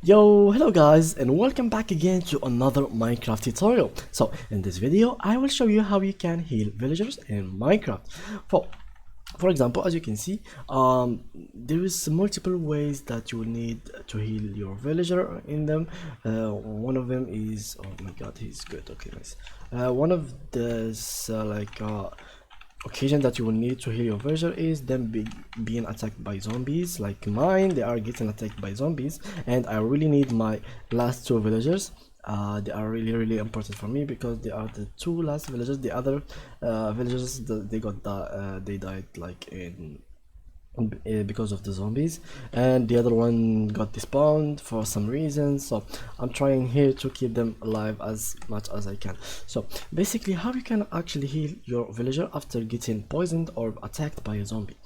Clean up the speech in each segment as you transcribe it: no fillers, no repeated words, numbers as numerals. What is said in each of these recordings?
Yo, hello guys, and welcome back again to another Minecraft tutorial. So in this video I will show you how you can heal villagers in Minecraft. For example, as you can see, there is multiple ways that you will need to heal your villager in them. One of them is, oh my god, he's good. Okay, nice. One of this occasion that you will need to heal your villager is them being attacked by zombies. Like mine, they are getting attacked by zombies, and I really need my last two villagers. They are really important for me because they are the two last villagers. The other villagers, they died like in because of the zombies, and the other one got despawned for some reason. So I'm trying here to keep them alive as much as I can. So basically, how you can actually heal your villager after getting poisoned or attacked by a zombie.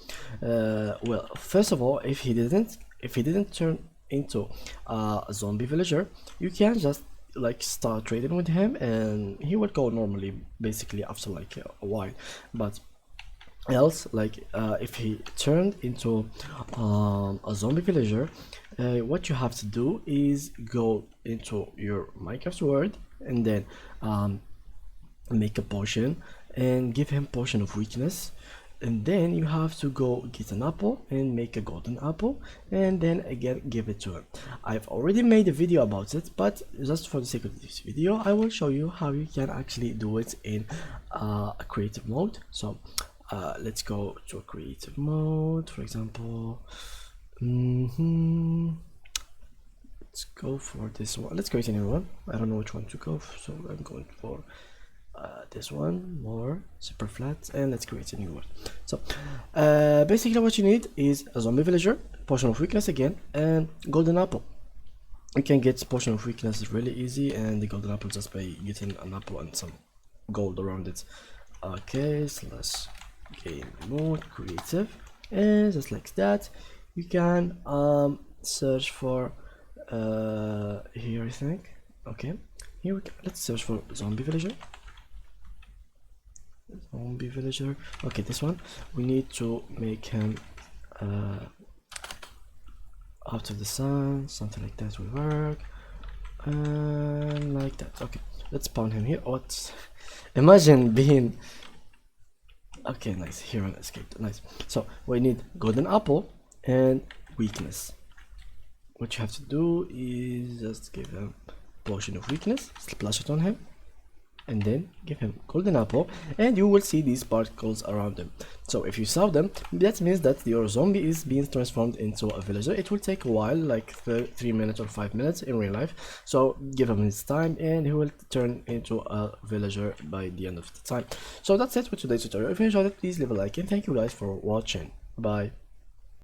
Well, first of all, if he didn't turn into a zombie villager, you can just like start trading with him and he will go normally, basically, after like a while. But else, like if he turned into a zombie villager, what you have to do is go into your Minecraft world and then make a potion and give him potion of weakness, and then you have to go get an apple and make a golden apple and then again give it to him. I've already made a video about it, but just for the sake of this video I will show you how you can actually do it in a creative mode. So let's go to a creative mode, for example. Let's go for this one. Let's create a new one. I don't know which one to go for, so I'm going for this one, more super flat, and let's create a new one. So basically what you need is a zombie villager, potion of weakness again, and golden apple. You can get potion of weakness really easy, and the golden apple just by getting an apple and some gold around it. Okay, so let's game mode, creative, and just like that you can search for here, I think. Okay, here we go. Let's search for zombie villager. Okay, this one. We need to make him out of the sun, something like that will work, and like that. Okay, let's spawn him here. What? Imagine being okay, nice. Hero escaped. Nice. So we need golden apple and weakness. What you have to do is just give him potion of weakness, splash it on him, and then give him golden apple, and you will see these particles around him. So if you saw them, that means that your zombie is being transformed into a villager. It will take a while, like 3 minutes or 5 minutes in real life, so give him his time and he will turn into a villager by the end of the time. So that's it for today's tutorial. If you enjoyed it, please leave a like, and thank you guys for watching. Bye.